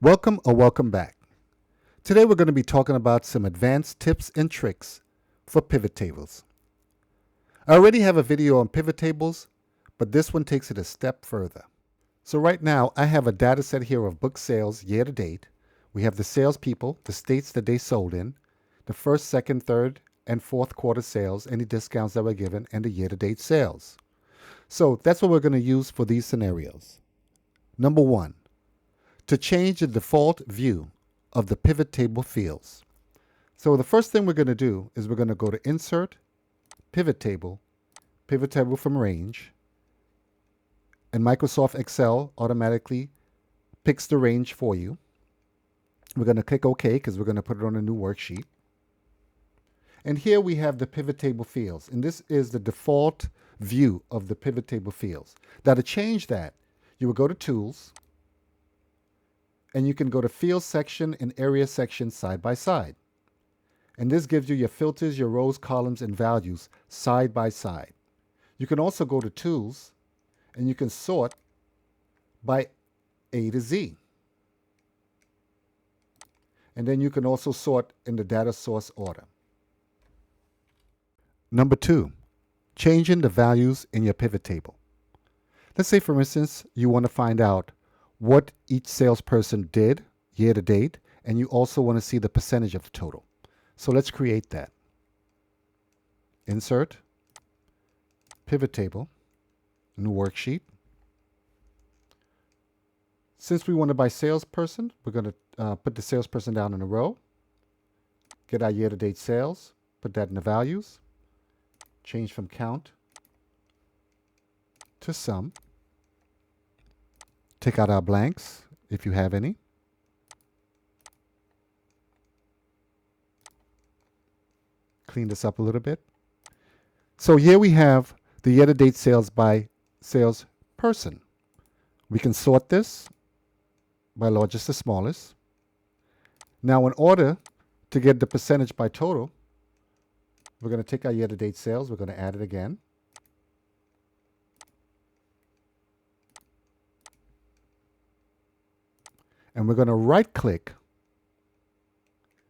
Welcome or welcome back. Today we're going to be talking about some advanced tips and tricks for pivot tables. I already have a video on pivot tables, but this one takes it a step further. So right now I have a data set here of book sales year to date. We have the salespeople, the states that they sold in, the first, second, third, and fourth quarter sales, any discounts that were given, and the year to date sales. So that's what we're going to use for these scenarios. Number one, to change the default view of the pivot table fields. So the first thing we're going to do is we're going to go to Insert, Pivot Table from Range, and Microsoft Excel automatically picks the range for you. We're going to click OK because we're going to put it on a new worksheet. And here we have the pivot table fields, and this is the default view of the pivot table fields. Now to change that, you will go to Tools, and you can go to Field section and Area section side by side. And this gives you your filters, your rows, columns, and values side by side. You can also go to Tools, and you can sort by A to Z. And then you can also sort in the data source order. Number two, changing the values in your pivot table. Let's say, for instance, you want to find out what each salesperson did year to date, and you also want to see the percentage of the total. So let's create that. Insert, Pivot Table, new worksheet. Since we want to by salesperson, we're going to put the salesperson down in a row, get our year to date sales, put that in the values, change from count to sum. Take out our blanks, if you have any. Clean this up a little bit. So here we have the year-to-date sales by salesperson. We can sort this by largest to smallest. Now in order to get the percentage by total, we're going to take our year-to-date sales, we're going to add it again. And we're going to right-click,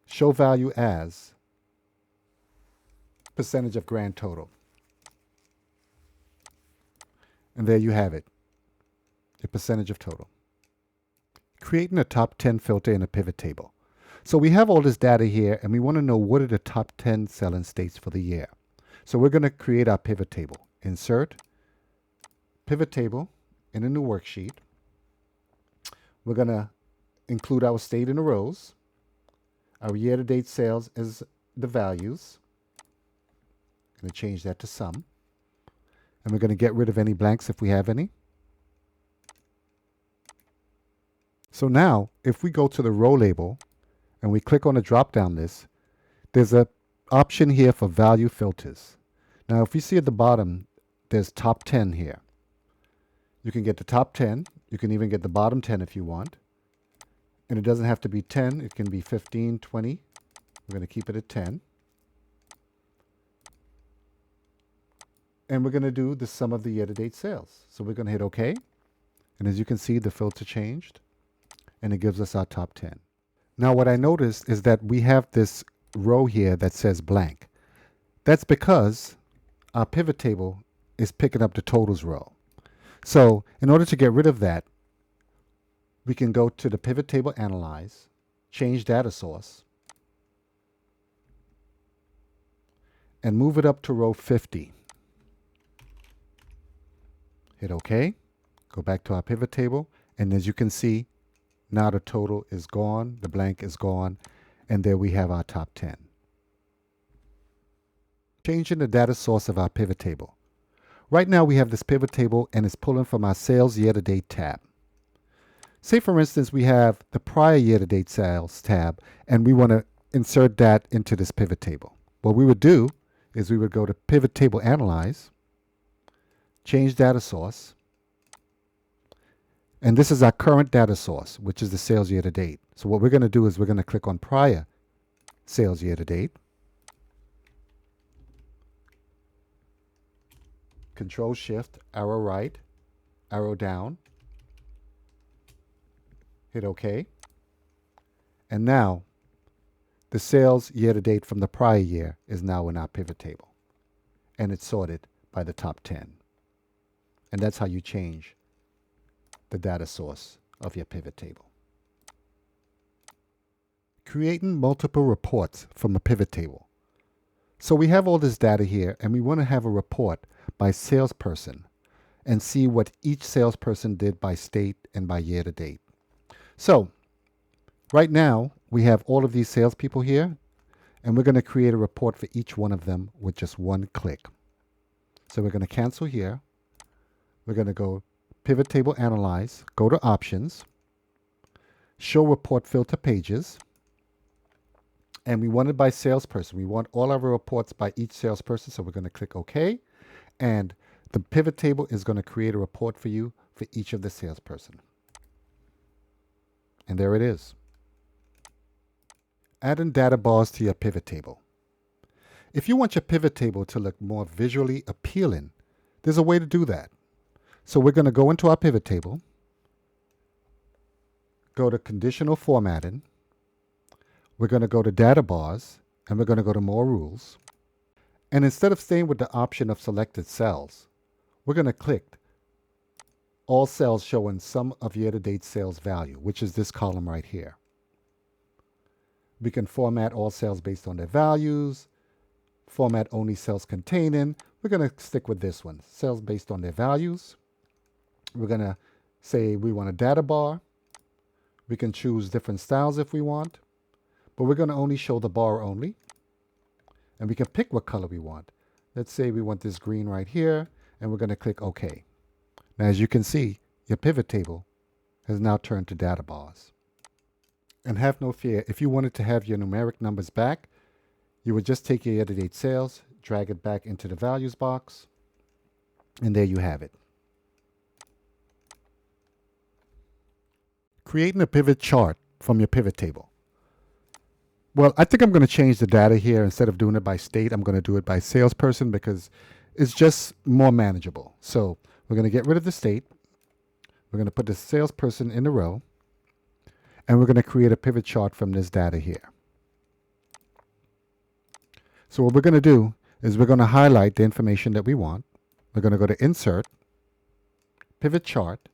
Show Value As, Percentage of Grand Total. And there you have it, the percentage of total. Creating a top 10 filter in a pivot table. So we have all this data here, and we want to know what are the top 10 selling states for the year. So we're going to create our pivot table. Insert, Pivot Table in a new worksheet. We're going to include our state in the rows. Our year-to-date sales is the values. I'm going to change that to sum. And we're going to get rid of any blanks if we have any. So now, if we go to the row label and we click on the drop-down list, there's an option here for value filters. Now, if you see at the bottom, there's top 10 here. You can get the top 10. You can even get the bottom 10 if you want. And it doesn't have to be 10. It can be 15, 20. We're going to keep it at 10. And we're going to do the sum of the year-to-date sales. So we're going to hit OK. And as you can see, the filter changed. And it gives us our top 10. Now what I noticed is that we have this row here that says blank. That's because our pivot table is picking up the totals row. So in order to get rid of that, we can go to the pivot table Analyze, change data source, and move it up to row 50. Hit OK, go back to our pivot table, and as you can see, now the total is gone, the blank is gone, and there we have our top 10. Changing the data source of our pivot table. Right now we have this pivot table and it's pulling from our Sales Year-to-Date tab. Say for instance we have the prior year-to-date sales tab and we want to insert that into this pivot table. What we would do is we would go to Pivot Table Analyze, change data source, and this is our current data source, which is the sales year-to-date. So what we're going to do is we're going to click on Prior Sales Year-to-Date, Control Shift, arrow right, arrow down, hit OK. And now the sales year to date from the prior year is now in our pivot table. And it's sorted by the top 10. And that's how you change the data source of your pivot table. Creating multiple reports from a pivot table. So we have all this data here, and we want to have a report by salesperson and see what each salesperson did by state and by year to date. So right now, we have all of these salespeople here, and we're going to create a report for each one of them with just one click. So we're going to cancel here. We're going to go Pivot Table Analyze, go to Options, Show Report Filter Pages, and we want it by salesperson. We want all of our reports by each salesperson, so we're going to click OK, and the pivot table is going to create a report for you for each of the salesperson. And there it is. Adding data bars to your pivot table. If you want your pivot table to look more visually appealing, there's a way to do that. So we're going to go into our pivot table, go to Conditional Formatting, we're going to go to Data Bars, and we're going to go to More Rules. And instead of staying with the option of selected cells, we're going to click all cells showing sum of year-to-date sales value, which is this column right here. We can format all cells based on their values, format only cells containing. We're going to stick with this one, cells based on their values. We're going to say we want a data bar. We can choose different styles if we want, but we're going to only show the bar only. And we can pick what color we want. Let's say we want this green right here, and we're going to click OK. Now, as you can see, your pivot table has now turned to data bars. And have no fear, if you wanted to have your numeric numbers back, you would just take your year-to-date sales, drag it back into the values box, and there you have it. Creating a pivot chart from your pivot table. Well, I think I'm going to change the data here. Instead of doing it by state, I'm going to do it by salesperson because it's just more manageable. So we're going to get rid of the state. We're going to put the salesperson in the row. And we're going to create a pivot chart from this data here. So what we're going to do is we're going to highlight the information that we want. We're going to go to Insert, Pivot Chart.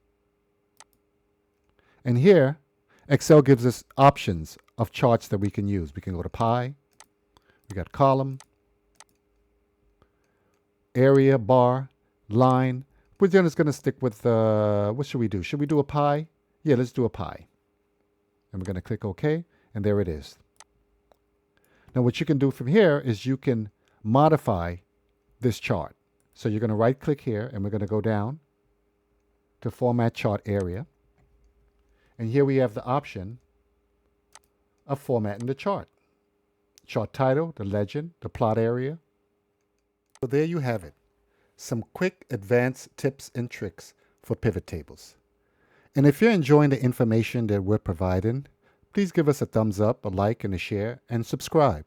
And here, Excel gives us options of charts that we can use. We can go to pie. We got column, area, bar, line. We're just going to stick with, what should we do? Should we do a pie? Yeah, let's do a pie. And we're going to click OK, and there it is. Now what you can do from here is you can modify this chart. So you're going to right click here, and we're going to go down to Format Chart Area. And here we have the option of formatting the chart. Chart title, the legend, the plot area. So there you have it. Some quick advanced tips and tricks for pivot tables. And if you're enjoying the information that we're providing, please give us a thumbs up, a like, and a share, and subscribe.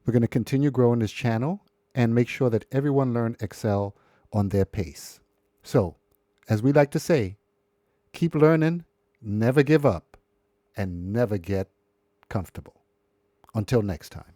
We're going to continue growing this channel and make sure that everyone learns Excel on their pace. So, as we like to say, keep learning, never give up, and never get comfortable. Until next time.